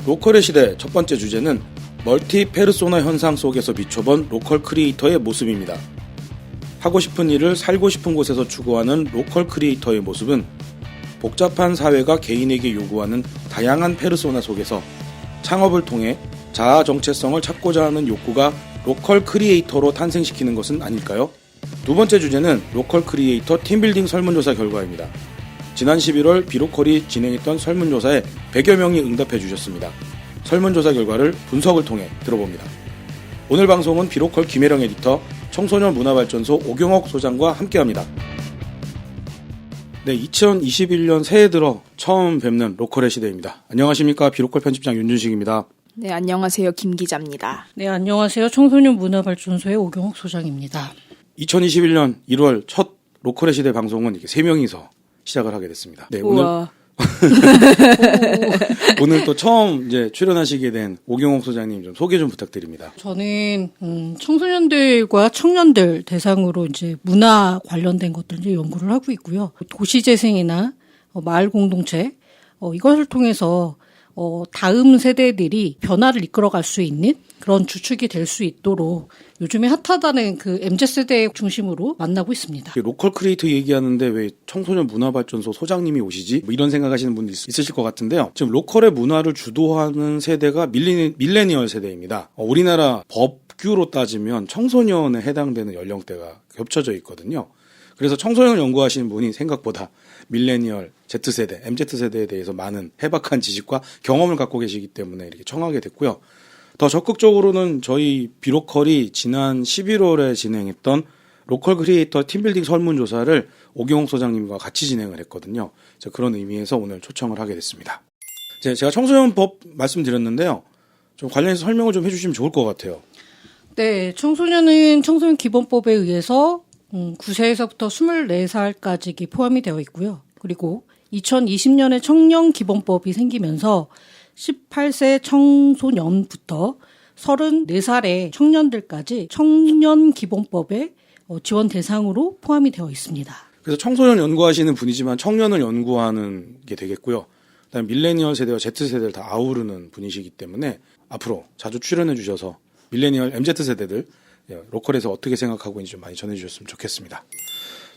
로컬의 시대 첫 번째 주제는 멀티 페르소나 현상 속에서 비춰본 로컬 크리에이터의 모습입니다. 하고 싶은 일을 살고 싶은 곳에서 추구하는 로컬 크리에이터의 모습은 복잡한 사회가 개인에게 요구하는 다양한 페르소나 속에서 창업을 통해 자아 정체성을 찾고자 하는 욕구가 로컬 크리에이터로 탄생시키는 것은 아닐까요? 두 번째 주제는 로컬 크리에이터 팀빌딩 설문조사 결과입니다. 지난 11월 비로컬이 진행했던 설문조사에 100여 명이 응답해 주셨습니다. 설문조사 결과를 분석을 통해 들어봅니다. 오늘 방송은 비로컬 김혜령 에디터, 청소년 문화발전소 오경옥 소장과 함께합니다. 네, 2021년 새해 들어 처음 뵙는 로컬의 시대입니다. 안녕하십니까, 비로컬 편집장 윤준식입니다. 네, 안녕하세요, 김 기자입니다. 네, 안녕하세요. 청소년 문화발전소의 오경옥 소장입니다. 2021년 1월 첫 로컬의 시대 방송은 이렇게 3명이서 시작을 하게 됐습니다. 네, 오늘 또 처음 이제 출연하시게 된 오경옥 소장님 좀 소개 좀 부탁드립니다. 저는 청소년들과 청년들 대상으로 이제 문화 관련된 것들 이제 연구를 하고 있고요. 도시재생이나 마을 공동체 이것을 통해서 다음 세대들이 변화를 이끌어갈 수 있는 그런 주축이 될 수 있도록 요즘에 핫하다는 그 MZ세대 중심으로 만나고 있습니다. 로컬 크리에이터 얘기하는데 왜 청소년 문화발전소 소장님이 오시지? 뭐 이런 생각하시는 분도 있으실 것 같은데요. 지금 로컬의 문화를 주도하는 세대가 밀레니얼 세대입니다. 우리나라 법규로 따지면 청소년에 해당되는 연령대가 겹쳐져 있거든요. 그래서 청소년 연구하시는 분이 생각보다 밀레니얼, Z세대, MZ세대에 대해서 많은 해박한 지식과 경험을 갖고 계시기 때문에 이렇게 청하게 됐고요. 더 적극적으로는 저희 비로컬이 지난 11월에 진행했던 로컬 크리에이터 팀빌딩 설문조사를 오경옥 소장님과 같이 진행을 했거든요. 그런 의미에서 오늘 초청을 하게 됐습니다. 제가 청소년법 말씀드렸는데요. 좀 관련해서 설명을 좀 해주시면 좋을 것 같아요. 네, 청소년은 청소년 기본법에 의해서 9세에서부터 24살까지 포함이 되어 있고요. 그리고 2020년에 청년 기본법이 생기면서 18세 청소년부터 34살의 청년들까지 청년 기본법의 지원 대상으로 포함이 되어 있습니다. 그래서 청소년 연구하시는 분이지만 청년을 연구하는 게 되겠고요. 그다음에 밀레니얼 세대와 Z세대를 다 아우르는 분이시기 때문에 앞으로 자주 출연해 주셔서 밀레니얼 MZ세대들 로컬에서 어떻게 생각하고 있는지 좀 많이 전해주셨으면 좋겠습니다.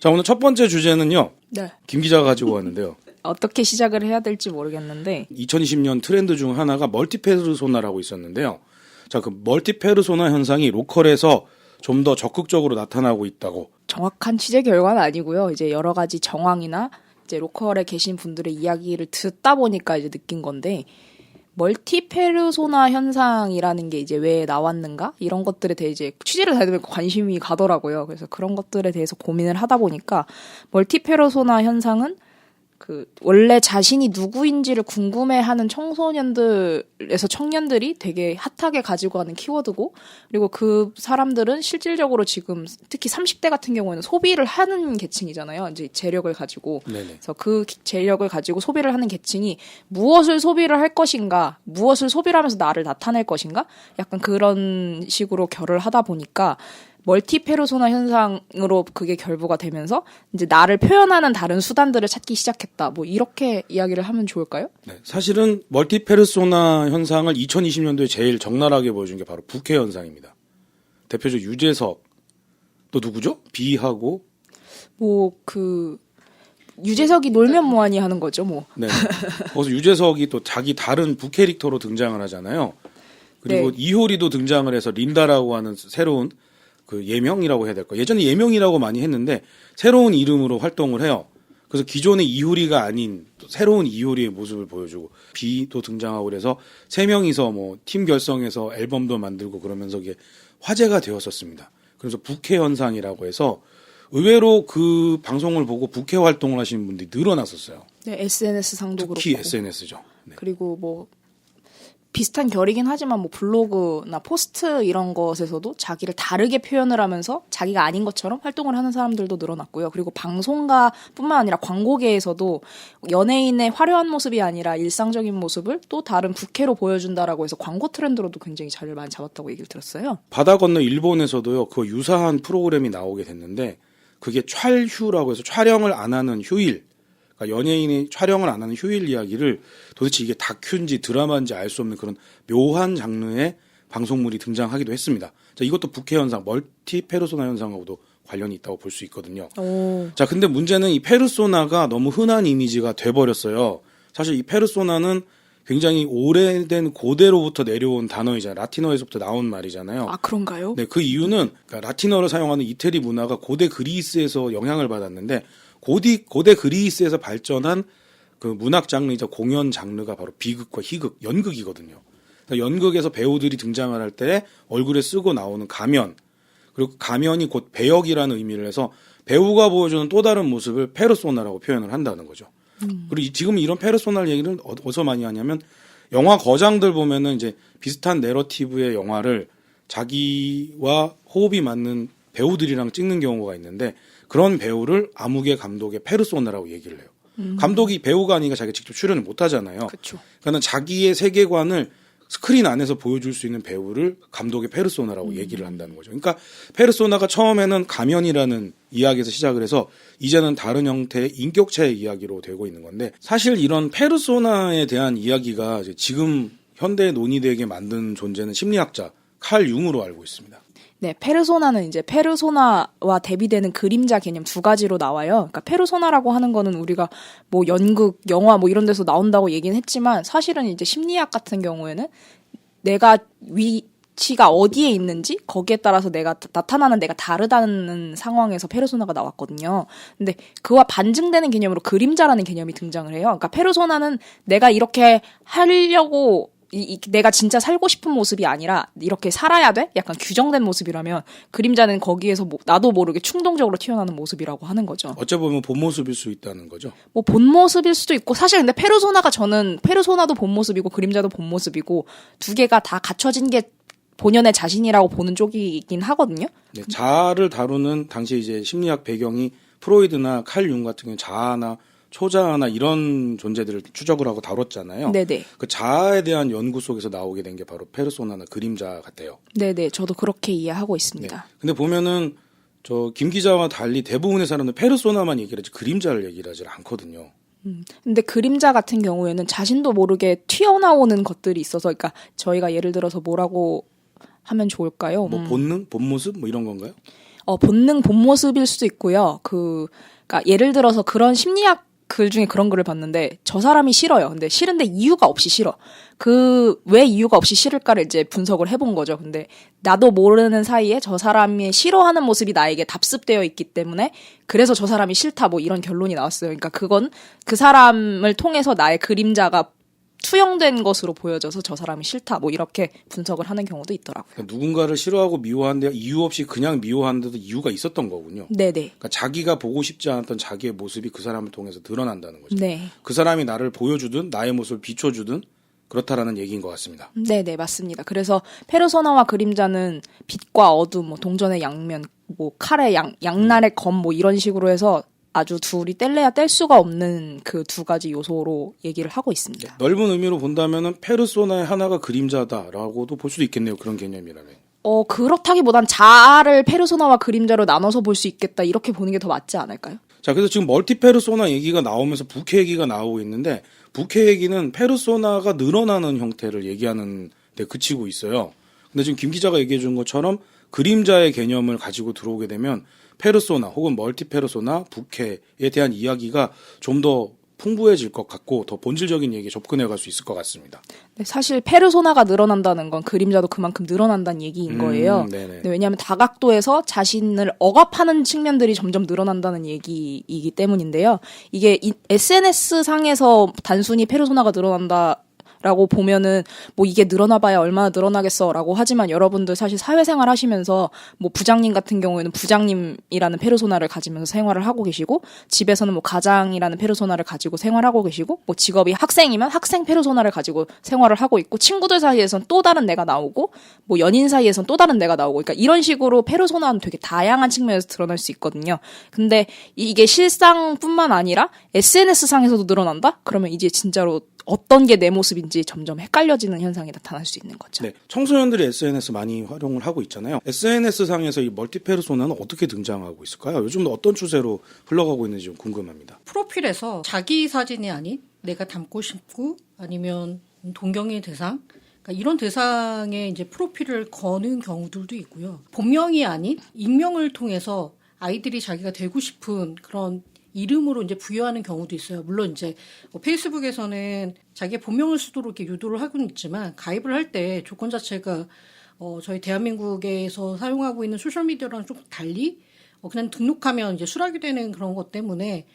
자, 오늘 첫 번째 주제는요. 네. 김 기자가 가지고 왔는데요. 어떻게 시작을 해야 될지 모르겠는데 2020년 트렌드 중 하나가 멀티페르소나라고 있었는데요. 자, 그 멀티페르소나 현상이 로컬에서 좀 더 적극적으로 나타나고 있다고. 정확한 취재 결과는 아니고요. 이제 여러 가지 정황이나 이제 로컬에 계신 분들의 이야기를 듣다 보니까 이제 느낀 건데 멀티페르소나 현상이라는 게 이제 왜 나왔는가? 이런 것들에 대해 이제 취재를 하다 보니까 관심이 가더라고요. 그래서 그런 것들에 대해서 고민을 하다 보니까 멀티페르소나 현상은 원래 자신이 누구인지를 궁금해하는 청소년들에서 청년들이 되게 핫하게 가지고 가는 키워드고, 그리고 그 사람들은 실질적으로 지금 특히 30대 같은 경우에는 소비를 하는 계층이잖아요. 이제 재력을 가지고. 네네. 그래서 그 재력을 가지고 소비를 하는 계층이 무엇을 소비를 할 것인가, 무엇을 소비를 하면서 나를 나타낼 것인가, 약간 그런 식으로 결을 하다 보니까 멀티페르소나 현상으로 그게 결부가 되면서 이제 나를 표현하는 다른 수단들을 찾기 시작했다. 뭐 이렇게 이야기를 하면 좋을까요? 네, 사실은 멀티페르소나 현상을 2020년도에 제일 적나라하게 보여준 게 바로 부캐 현상입니다. 대표적 유재석 또 누구죠? 비하고 유재석이 놀면 뭐하니 하는 거죠, 뭐. 네. 거기서 유재석이 또 자기 다른 부캐릭터로 등장을 하잖아요. 그리고 네. 이효리도 등장을 해서 린다라고 하는 새로운 그 예명이라고 해야 될까? 예전에 예명이라고 많이 했는데 새로운 이름으로 활동을 해요. 그래서 기존의 이효리가 아닌 새로운 이효리의 모습을 보여주고 비도 등장하고 그래서 세 명이서 뭐 팀 결성해서 앨범도 만들고 그러면서 이게 화제가 되었었습니다. 그래서 부캐 현상이라고 해서 의외로 그 방송을 보고 부캐 활동을 하시는 분들이 늘어났었어요. 네, SNS 상도 특히 그렇고. SNS죠. 네. 그리고 뭐 비슷한 결이긴 하지만 뭐 블로그나 포스트 이런 것에서도 자기를 다르게 표현을 하면서 자기가 아닌 것처럼 활동을 하는 사람들도 늘어났고요. 그리고 방송가뿐만 아니라 광고계에서도 연예인의 화려한 모습이 아니라 일상적인 모습을 또 다른 부캐로 보여준다라고 해서 광고 트렌드로도 굉장히 자리를 많이 잡았다고 얘기를 들었어요. 바다 건너 일본에서도요. 그 유사한 프로그램이 나오게 됐는데 그게 촬휴라고 해서 촬영을 안 하는 휴일. 그러니까 연예인이 촬영을 안 하는 휴일 이야기를 도대체 이게 다큐인지 드라마인지 알 수 없는 그런 묘한 장르의 방송물이 등장하기도 했습니다. 자, 이것도 부캐 현상, 멀티 페르소나 현상하고도 관련이 있다고 볼 수 있거든요. 오. 자, 근데 문제는 이 페르소나가 너무 흔한 이미지가 돼버렸어요. 사실 이 페르소나는 굉장히 오래된 고대로부터 내려온 단어이잖아요. 라틴어에서부터 나온 말이잖아요. 아, 그런가요? 네, 그 이유는 그러니까 라틴어를 사용하는 이태리 문화가 고대 그리스에서 영향을 받았는데 고대 그리스에서 발전한 그 문학 장르이자 공연 장르가 바로 비극과 희극, 연극이거든요. 그러니까 연극에서 배우들이 등장을 할 때 얼굴에 쓰고 나오는 가면, 그리고 가면이 곧 배역이라는 의미를 해서 배우가 보여주는 또 다른 모습을 페르소나라고 표현을 한다는 거죠. 그리고 지금 이런 페르소나 얘기를 어디서 많이 하냐면 영화 거장들 보면은 이제 비슷한 내러티브의 영화를 자기와 호흡이 맞는 배우들이랑 찍는 경우가 있는데 그런 배우를 아무개 감독의 페르소나라고 얘기를 해요. 감독이 배우가 아니니까 자기가 직접 출연을 못 하잖아요. 그렇죠. 그러니까 자기의 세계관을 스크린 안에서 보여줄 수 있는 배우를 감독의 페르소나라고 얘기를 한다는 거죠. 그러니까 페르소나가 처음에는 가면이라는 이야기에서 시작을 해서 이제는 다른 형태의 인격체의 이야기로 되고 있는 건데 사실 이런 페르소나에 대한 이야기가 이제 지금 현대에 논의되게 만든 존재는 심리학자 칼 융으로 알고 있습니다. 네, 페르소나는 이제 페르소나와 대비되는 그림자 개념 두 가지로 나와요. 그러니까 페르소나라고 하는 거는 우리가 뭐 연극, 영화 뭐 이런 데서 나온다고 얘기는 했지만 사실은 이제 심리학 같은 경우에는 내가 위치가 어디에 있는지 거기에 따라서 나타나는 내가 다르다는 상황에서 페르소나가 나왔거든요. 근데 그와 반증되는 개념으로 그림자라는 개념이 등장을 해요. 그러니까 페르소나는 내가 이렇게 하려고 내가 진짜 살고 싶은 모습이 아니라 이렇게 살아야 돼? 약간 규정된 모습이라면 그림자는 거기에서 나도 모르게 충동적으로 튀어나오는 모습이라고 하는 거죠. 어찌 보면 본 모습일 수 있다는 거죠. 뭐 본 모습일 수도 있고 사실 근데 저는 페르소나도 본 모습이고 그림자도 본 모습이고 두 개가 다 갖춰진 게 본연의 자신이라고 보는 쪽이긴 하거든요. 네, 자아를 다루는 당시 이제 심리학 배경이 프로이드나 칼 융 같은 경우는 자아나 초자아나 이런 존재들을 추적을 하고 다뤘잖아요. 네네. 그 자아에 대한 연구 속에서 나오게 된 게 바로 페르소나나 그림자 같아요. 네네. 저도 그렇게 이해하고 있습니다. 네. 근데 보면은 저 김 기자와 달리 대부분의 사람들 페르소나만 얘기를 하지 그림자를 얘기를 하지 않거든요. 근데 그림자 같은 경우에는 자신도 모르게 튀어나오는 것들이 있어서, 그러니까 저희가 예를 들어서 뭐라고 하면 좋을까요? 뭐 본능, 본 모습 뭐 이런 건가요? 본능, 본 모습일 수도 있고요. 그러니까 예를 들어서 그런 심리학 글 중에 그런 글을 봤는데 저 사람이 싫어요. 근데 싫은데 이유가 없이 싫어. 왜 이유가 없이 싫을까를 이제 분석을 해본 거죠. 근데 나도 모르는 사이에 저 사람이 싫어하는 모습이 나에게 답습되어 있기 때문에 그래서 저 사람이 싫다 뭐 이런 결론이 나왔어요. 그러니까 그건 그 사람을 통해서 나의 그림자가 투영된 것으로 보여져서 저 사람이 싫다 뭐 이렇게 분석을 하는 경우도 있더라고요. 그러니까 누군가를 싫어하고 미워하는데 이유 없이 그냥 미워하는데도 이유가 있었던 거군요. 네네. 그러니까 자기가 보고 싶지 않았던 자기의 모습이 그 사람을 통해서 드러난다는 거죠. 네. 그 사람이 나를 보여주든 나의 모습을 비춰주든 그렇다라는 얘기인 것 같습니다. 네네 맞습니다. 그래서 페르소나와 그림자는 빛과 어둠, 뭐 동전의 양면, 뭐 칼의 양날의 검 뭐 이런 식으로 해서 아주 둘이 뗄래야 뗄 수가 없는 그 두 가지 요소로 얘기를 하고 있습니다. 넓은 의미로 본다면은 페르소나의 하나가 그림자다라고도 볼 수도 있겠네요. 그런 개념이라면. 그렇다기보단 자아를 페르소나와 그림자로 나눠서 볼 수 있겠다 이렇게 보는 게 더 맞지 않을까요? 자, 그래서 지금 멀티 페르소나 얘기가 나오면서 부캐 얘기가 나오고 있는데 부캐 얘기는 페르소나가 늘어나는 형태를 얘기하는 데 그치고 있어요. 근데 지금 김 기자가 얘기해 준 것처럼 그림자의 개념을 가지고 들어오게 되면 페르소나 혹은 멀티 페르소나, 부캐에 대한 이야기가 좀 더 풍부해질 것 같고 더 본질적인 얘기에 접근해 갈 수 있을 것 같습니다. 네, 사실 페르소나가 늘어난다는 건 그림자도 그만큼 늘어난다는 얘기인 거예요. 네네. 네, 왜냐하면 다각도에서 자신을 억압하는 측면들이 점점 늘어난다는 얘기이기 때문인데요. 이게 SNS 상에서 단순히 페르소나가 늘어난다 라고 보면은 뭐 이게 늘어나봐야 얼마나 늘어나겠어라고 하지만 여러분들 사실 사회생활 하시면서 뭐 부장님 같은 경우에는 부장님이라는 페르소나를 가지면서 생활을 하고 계시고 집에서는 뭐 가장이라는 페르소나를 가지고 생활하고 계시고 뭐 직업이 학생이면 학생 페르소나를 가지고 생활을 하고 있고 친구들 사이에선 또 다른 내가 나오고 뭐 연인 사이에선 또 다른 내가 나오고 그러니까 이런 식으로 페르소나는 되게 다양한 측면에서 드러날 수 있거든요. 근데 이게 실상뿐만 아니라 SNS 상에서도 늘어난다? 그러면 이제 진짜로 어떤 게 내 모습인지 SNS인지 점점 헷갈려지는 현상이 나타날 수 있는 거죠. 네, 청소년들이 SNS 많이 활용을 하고 있잖아요. SNS 상에서 이 멀티 페르소나는 어떻게 등장하고 있을까요? 요즘 어떤 추세로 흘러가고 있는지 좀 궁금합니다. 프로필에서 자기 사진이 아닌 내가 닮고 싶고 아니면 동경의 대상, 그러니까 이런 대상에 이제 프로필을 거는 경우들도 있고요. 본명이 아닌 익명을 통해서 아이들이 자기가 되고 싶은 그런 이름으로 이제 부여하는 경우도 있어요. 물론 이제 페이스북에서는 자기의 본명을 쓰도록 이렇게 유도를 하고는 있지만 가입을 할 때 조건 자체가 저희 대한민국에서 사용하고 있는 소셜미디어랑 좀 달리 그냥 등록하면 이제 수락이 되는 그런 것 때문에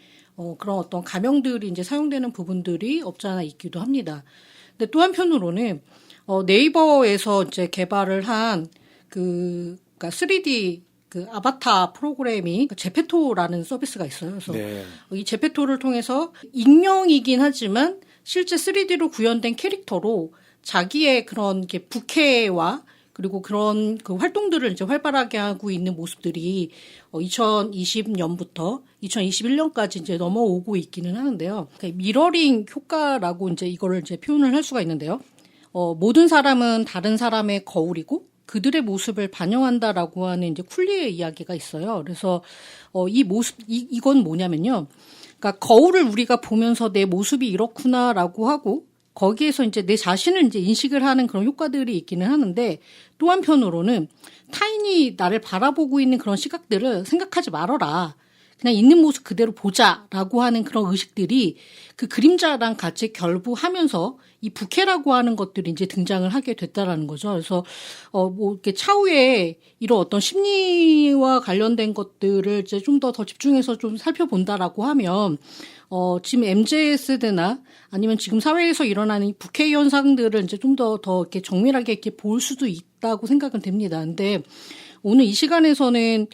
그런 어떤 가명들이 이제 사용되는 부분들이 없지 않아 있기도 합니다. 근데 또 한편으로는 네이버에서 이제 개발을 한 그러니까 3D 그 아바타 프로그램이 제페토라는 서비스가 있어요. 그래서 네. 이 제페토를 통해서 익명이긴 하지만 실제 3D로 구현된 캐릭터로 자기의 그런 게 부캐와 그리고 그런 그 활동들을 이제 활발하게 하고 있는 모습들이 2020년부터 2021년까지 이제 넘어오고 있기는 하는데요. 그러니까 미러링 효과라고 이제 이거를 이제 표현을 할 수가 있는데요. 모든 사람은 다른 사람의 거울이고 그들의 모습을 반영한다라고 하는 이제 쿨리의 이야기가 있어요. 그래서 이 모습 이건 뭐냐면요. 그러니까 거울을 우리가 보면서 내 모습이 이렇구나라고 하고 거기에서 이제 내 자신을 이제 인식을 하는 그런 효과들이 있기는 하는데 또 한편으로는 타인이 나를 바라보고 있는 그런 시각들을 생각하지 말아라. 그냥 있는 모습 그대로 보자라고 하는 그런 의식들이 그 그림자랑 같이 결부하면서 이 부캐라고 하는 것들이 이제 등장을 하게 됐다라는 거죠. 그래서 뭐 이렇게 차후에 이런 어떤 심리와 관련된 것들을 이제 좀 더 집중해서 좀 살펴본다라고 하면 지금 MZ 세대나 아니면 지금 사회에서 일어나는 이 부캐 현상들을 이제 좀 더 이렇게 정밀하게 이렇게 볼 수도 있다고 생각은 됩니다. 근데 오늘 이 시간에서는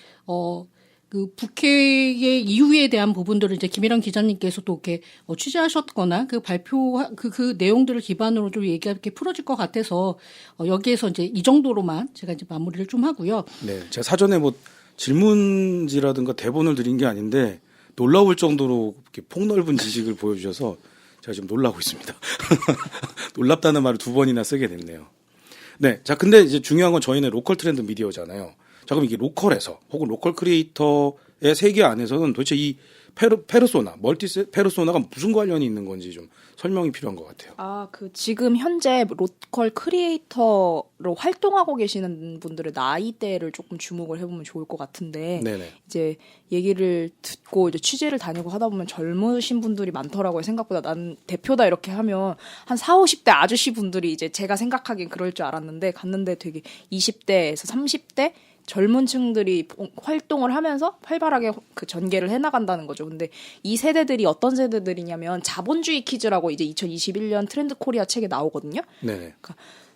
그 부캐의 이유에 대한 부분들을 이제 김일환 기자님께서 또 이렇게 취재하셨거나 그 발표 그 내용들을 기반으로 좀 얘기가 이렇게 풀어질 것 같아서 여기에서 이제 이 정도로만 제가 이제 마무리를 좀 하고요. 네, 제가 사전에 뭐 질문지라든가 대본을 드린 게 아닌데 놀라울 정도로 이렇게 폭넓은 지식을 보여주셔서 제가 지금 놀라고 있습니다. 놀랍다는 말을 2번이나 쓰게 됐네요. 네, 자 근데 이제 중요한 건 저희는 로컬 트렌드 미디어잖아요. 자, 그럼 이게 로컬에서 혹은 로컬 크리에이터의 세계 안에서는 도대체 이 페르소나, 멀티 페르소나가 무슨 관련이 있는 건지 좀 설명이 필요한 것 같아요. 지금 현재 로컬 크리에이터로 활동하고 계시는 분들의 나이대를 조금 주목을 해보면 좋을 것 같은데, 네네. 이제 얘기를 듣고 이제 취재를 다니고 하다 보면 젊으신 분들이 많더라고요. 생각보다 난 대표다 이렇게 하면 한 40, 50대 아저씨 분들이 이제 제가 생각하기엔 그럴 줄 알았는데 갔는데 되게 20대에서 30대 젊은 층들이 활동을 하면서 활발하게 그 전개를 해나간다는 거죠. 근데 이 세대들이 어떤 세대들이냐면 자본주의 키즈라고 이제 2021년 트렌드 코리아 책에 나오거든요. 네. 그러니까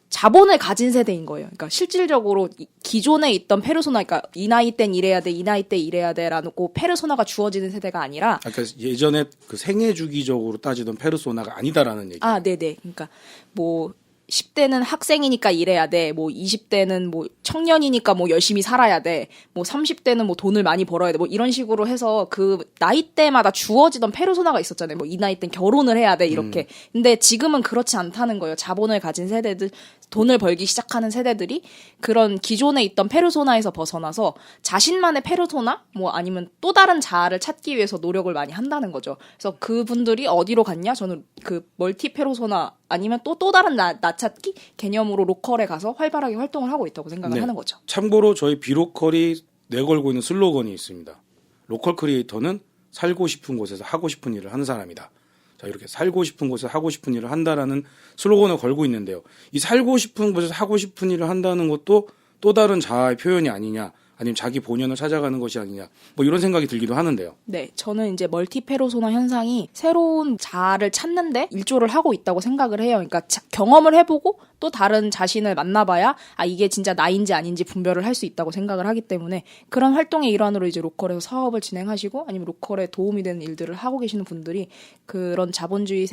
자본을 가진 세대인 거예요. 그러니까 실질적으로 기존에 있던 페르소나, 그러니까 이 나이 땐 이래야 돼, 이 나이 때 이래야 돼라고 페르소나가 주어지는 세대가 아니라. 그러니까 예전에 그 생애 주기적으로 따지던 페르소나가 아니다라는 얘기. 네네. 그러니까 뭐 10대는 학생이니까 일해야 돼. 뭐 20대는 뭐 청년이니까 뭐 열심히 살아야 돼. 뭐 30대는 뭐 돈을 많이 벌어야 돼. 뭐 이런 식으로 해서 그 나이대마다 주어지던 페르소나가 있었잖아요. 뭐 이 나이 땐 결혼을 해야 돼. 이렇게. 근데 지금은 그렇지 않다는 거예요. 자본을 가진 세대들, 돈을 벌기 시작하는 세대들이 그런 기존에 있던 페르소나에서 벗어나서 자신만의 페르소나 뭐 아니면 또 다른 자아를 찾기 위해서 노력을 많이 한다는 거죠. 그래서 그분들이 어디로 갔냐? 저는 그 멀티 페르소나 아니면 또 다른 나 찾기 개념으로 로컬에 가서 활발하게 활동을 하고 있다고 생각을 하는 거죠. 참고로 저희 비로컬이 내걸고 있는 슬로건이 있습니다. 로컬 크리에이터는 살고 싶은 곳에서 하고 싶은 일을 하는 사람이다. 자, 이렇게 살고 싶은 곳에서 하고 싶은 일을 한다라는 슬로건을 걸고 있는데요. 이 살고 싶은 곳에서 하고 싶은 일을 한다는 것도 또 다른 자아의 표현이 아니냐, 아니면 자기 본연을 찾아가는 것이 아니냐, 뭐 이런 생각이 들기도 하는데요. 네, 저는 이제 멀티 페르소나 현상이 새로운 자아를 찾는데 일조를 하고 있다고 생각을 해요. 그러니까 경험을 해보고 또 다른 자신을 만나봐야 이게 진짜 나인지 아닌지 분별을 할 수 있다고 생각을 하기 때문에 그런 활동의 일환으로 이제 로컬에서 사업을 진행하시고 아니면 로컬에 도움이 되는 일들을 하고 계시는 분들이 그런 자본주의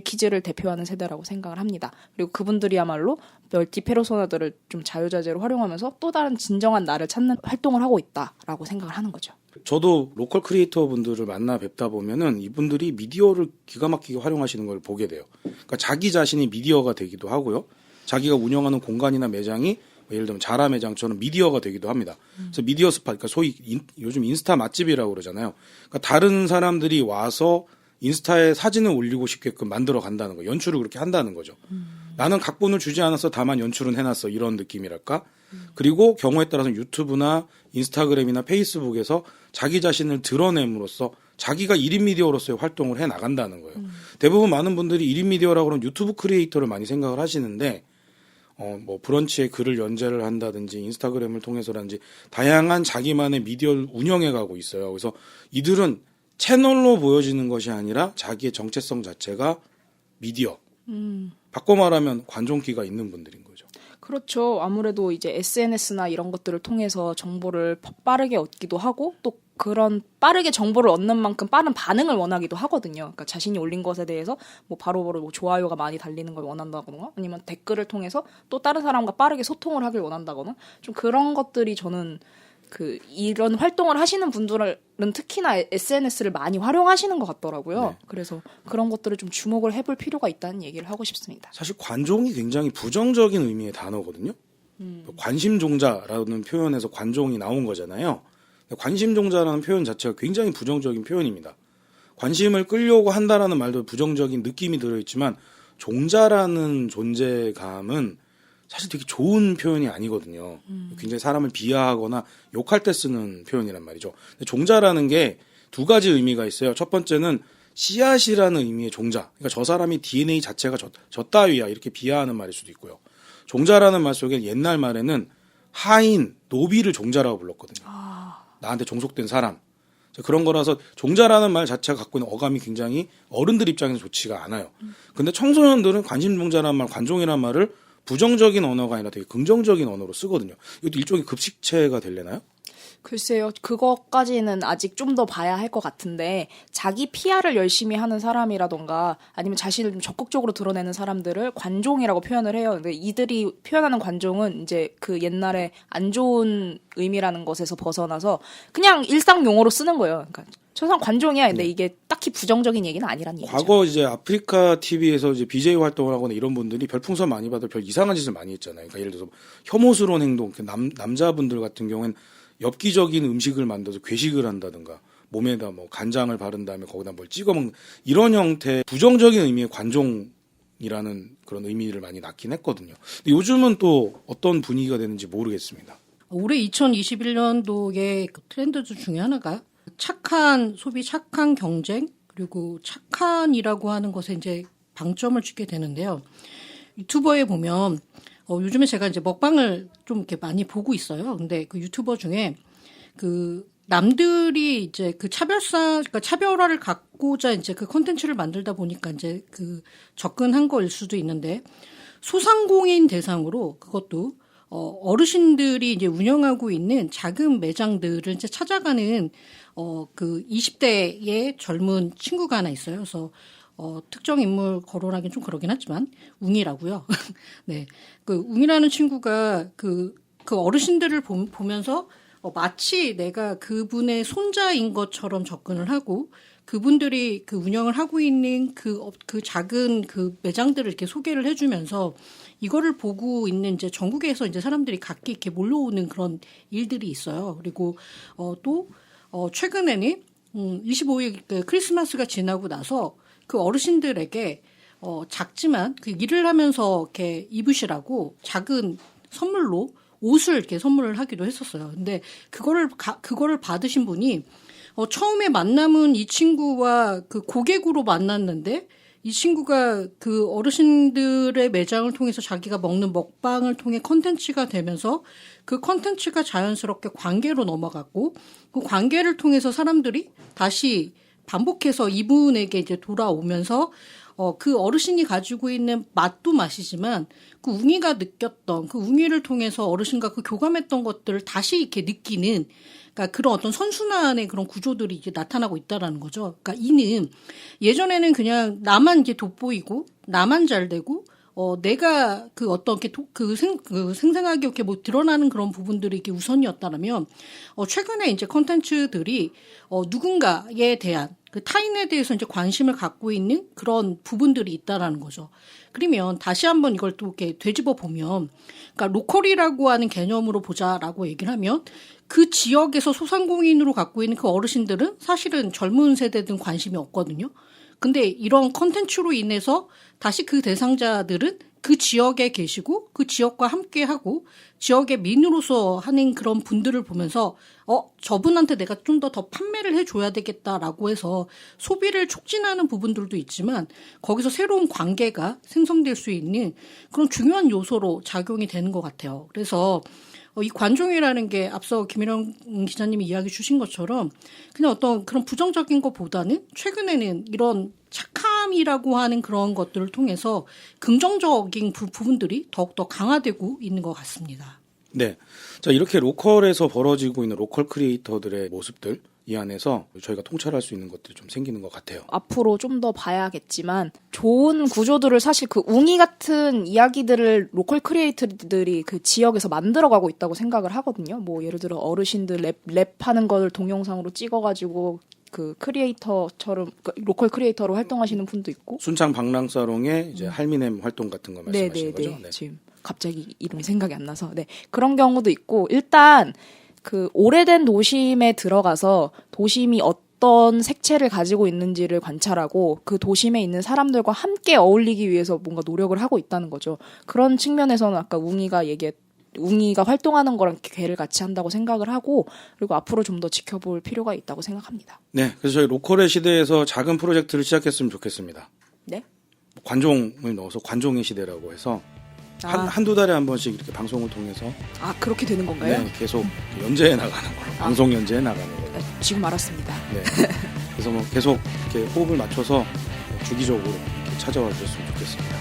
키즈를 대표하는 세대라고 생각을 합니다. 그리고 그분들이야말로 멀티 페르소나들을 좀 자유자재로 활용하면서 또 다른 진정한 나를 찾는 찾는 활동을 하고 있다라고 생각을 하는 거죠. 저도 로컬 크리에이터 분들을 만나 뵙다 보면은 이분들이 미디어를 기가 막히게 활용하시는 걸 보게 돼요. 그러니까 자기 자신이 미디어가 되기도 하고요. 자기가 운영하는 공간이나 매장이 예를 들면 자라 매장처럼 미디어가 되기도 합니다. 그래서 미디어 스팟, 그러니까 소위 요즘 인스타 맛집이라고 그러잖아요. 그러니까 다른 사람들이 와서 인스타에 사진을 올리고 싶게끔 만들어 간다는 거, 연출을 그렇게 한다는 거죠. 나는 각본을 주지 않았어, 다만 연출은 해놨어, 이런 느낌이랄까. 그리고 경우에 따라서 유튜브나 인스타그램이나 페이스북에서 자기 자신을 드러냄으로써 자기가 1인 미디어로서의 활동을 해 나간다는 거예요. 대부분 많은 분들이 1인 미디어라고 하면 유튜브 크리에이터를 많이 생각을 하시는데 뭐 브런치에 글을 연재를 한다든지 인스타그램을 통해서라든지 다양한 자기만의 미디어를 운영해 가고 있어요. 그래서 이들은 채널로 보여지는 것이 아니라 자기의 정체성 자체가 미디어. 바꿔 말하면 관종기가 있는 분들인 거죠. 그렇죠. 아무래도 이제 SNS나 이런 것들을 통해서 정보를 빠르게 얻기도 하고 또 그런 빠르게 정보를 얻는 만큼 빠른 반응을 원하기도 하거든요. 그러니까 자신이 올린 것에 대해서 뭐 바로바로 뭐 좋아요가 많이 달리는 걸 원한다거나 아니면 댓글을 통해서 또 다른 사람과 빠르게 소통을 하길 원한다거나 좀 그런 것들이 저는 이런 활동을 하시는 분들은 특히나 SNS를 많이 활용하시는 것 같더라고요. 네. 그래서 그런 것들을 좀 주목을 해볼 필요가 있다는 얘기를 하고 싶습니다. 사실 관종이 굉장히 부정적인 의미의 단어거든요. 관심종자라는 표현에서 관종이 나온 거잖아요. 관심종자라는 표현 자체가 굉장히 부정적인 표현입니다. 관심을 끌려고 한다라는 말도 부정적인 느낌이 들어있지만 종자라는 존재감은 사실 되게 좋은 표현이 아니거든요. 굉장히 사람을 비하하거나 욕할 때 쓰는 표현이란 말이죠. 근데 종자라는 게 두 가지 의미가 있어요. 첫 번째는 씨앗이라는 의미의 종자. 그러니까 저 사람이 DNA 자체가 저 따위야 이렇게 비하하는 말일 수도 있고요. 종자라는 말 속에 옛날 말에는 하인, 노비를 종자라고 불렀거든요. 나한테 종속된 사람. 그런 거라서 종자라는 말 자체가 갖고 있는 어감이 굉장히 어른들 입장에서 좋지가 않아요. 근데 청소년들은 관심종자라는 말, 관종이라는 말을 부정적인 언어가 아니라 되게 긍정적인 언어로 쓰거든요. 이것도 일종의 급식체가 되려나요? 글쎄요. 그것까지는 아직 좀 더 봐야 할 것 같은데 자기 PR을 열심히 하는 사람이라던가 아니면 자신을 좀 적극적으로 드러내는 사람들을 관종이라고 표현을 해요. 근데 이들이 표현하는 관종은 이제 그 옛날에 안 좋은 의미라는 것에서 벗어나서 그냥 일상 용어로 쓰는 거예요. 그러니까 저 사람 관종이야. 근데 이게 딱히 부정적인 얘기는 아니란 얘기죠. 과거 이제 아프리카 TV에서 이제 BJ 활동을 하거나 이런 분들이 별풍선 많이 받을 별 이상한 짓을 많이 했잖아요. 그러니까 예를 들어서 혐오스러운 행동, 남자분들 같은 경우엔 엽기적인 음식을 만들어서 괴식을 한다든가 몸에다 뭐 간장을 바른 다음에 거기다 뭘 찍어 먹는 이런 형태의 부정적인 의미의 관종이라는 그런 의미를 많이 낳긴 했거든요. 근데 요즘은 또 어떤 분위기가 되는지 모르겠습니다. 올해 2021년도의 트렌드 중에 하나가 착한 소비, 착한 경쟁, 그리고 착한이라고 하는 것에 이제 방점을 찍게 되는데요. 유튜버에 보면 요즘에 제가 이제 먹방을 좀 이렇게 많이 보고 있어요. 근데 그 유튜버 중에 남들이 이제 그러니까 차별화를 갖고자 이제 그 콘텐츠를 만들다 보니까 이제 접근한 거일 수도 있는데 소상공인 대상으로 그것도 어르신들이 이제 운영하고 있는 작은 매장들을 이제 찾아가는 20대의 젊은 친구가 하나 있어요. 그래서 특정 인물 거론하기는 좀 그러긴 하지만 웅이라고요. 네, 웅이라는 친구가 그 어르신들을 보면서 마치 내가 그분의 손자인 것처럼 접근을 하고 그분들이 운영을 하고 있는 그 작은 매장들을 이렇게 소개를 해주면서 이거를 보고 있는 이제 전국에서 이제 사람들이 각기 이렇게 몰려오는 그런 일들이 있어요. 그리고 또 최근에는 25일 크리스마스가 지나고 나서 그 어르신들에게 작지만 그 일을 하면서 이렇게 입으시라고 작은 선물로 옷을 이렇게 선물을 하기도 했었어요. 근데 그거를 받으신 분이 처음에 만남은 이 친구와 그 고객으로 만났는데 이 친구가 그 어르신들의 매장을 통해서 자기가 먹는 먹방을 통해 컨텐츠가 되면서 그 컨텐츠가 자연스럽게 관계로 넘어갔고 그 관계를 통해서 사람들이 다시 반복해서 이분에게 이제 돌아오면서 그 어르신이 가지고 있는 맛도 맛이지만 그 웅이가 느꼈던 그 웅이를 통해서 어르신과 그 교감했던 것들을 다시 이렇게 느끼는 그러니까 그런 어떤 선순환의 그런 구조들이 이제 나타나고 있다라는 거죠. 그러니까 이는 예전에는 그냥 나만 이제 돋보이고 나만 잘 되고 내가 그 어떤 그 생생하게 이렇게 뭐 드러나는 그런 부분들이 이렇게 우선이었다면, 최근에 이제 콘텐츠들이, 누군가에 대한 그 타인에 대해서 이제 관심을 갖고 있는 그런 부분들이 있다라는 거죠. 그러면 다시 한번 이걸 또 이렇게 되짚어 보면, 그러니까 로컬이라고 하는 개념으로 보자라고 얘기를 하면, 그 지역에서 소상공인으로 갖고 있는 그 어르신들은 사실은 젊은 세대들은 관심이 없거든요. 근데 이런 컨텐츠로 인해서 다시 그 대상자들은 그 지역에 계시고 그 지역과 함께하고 지역의 민으로서 하는 그런 분들을 보면서 저분한테 내가 좀 더 판매를 해줘야 되겠다라고 해서 소비를 촉진하는 부분들도 있지만 거기서 새로운 관계가 생성될 수 있는 그런 중요한 요소로 작용이 되는 것 같아요. 그래서 이 관종이라는 게 앞서 김일영 기자님이 이야기 주신 것처럼 그냥 어떤 그런 부정적인 것보다는 최근에는 이런 착함이라고 하는 그런 것들을 통해서 긍정적인 부분들이 더욱더 강화되고 있는 것 같습니다. 네. 자, 이렇게 로컬에서 벌어지고 있는 로컬 크리에이터들의 모습들, 이 안에서 저희가 통찰할 수 있는 것들이 좀 생기는 것 같아요. 앞으로 좀 더 봐야겠지만 좋은 구조들을 사실 그 웅이 같은 이야기들을 로컬 크리에이터들이 그 지역에서 만들어가고 있다고 생각을 하거든요. 뭐 예를 들어 어르신들 랩하는 걸 동영상으로 찍어가지고 그 크리에이터처럼 로컬 크리에이터로 활동하시는 분도 있고. 순창 방랑사롱의 이제 할미넴 활동 같은 거 말씀하시는 거죠? 네. 지금 갑자기 이름이 생각이 안 나서. 네. 그런 경우도 있고 일단 그 오래된 도심에 들어가서 도심이 어떤 색채를 가지고 있는지를 관찰하고 그 도심에 있는 사람들과 함께 어울리기 위해서 뭔가 노력을 하고 있다는 거죠. 그런 측면에서는 아까 웅이가 활동하는 거랑 괴를 같이 한다고 생각을 하고 그리고 앞으로 좀 더 지켜볼 필요가 있다고 생각합니다. 네. 그래서 저희 로컬의 시대에서 작은 프로젝트를 시작했으면 좋겠습니다. 네? 관종을 넣어서 관종의 시대라고 해서 한두 달에 한 번씩 이렇게 방송을 통해서 그렇게 되는 건가요? 네, 계속 연재해 나가는 걸로 방송 연재해 나가는 걸로. 지금 알았습니다. 네. 그래서 뭐 계속 이렇게 호흡을 맞춰서 주기적으로 이렇게 찾아와 주셨으면 좋겠습니다.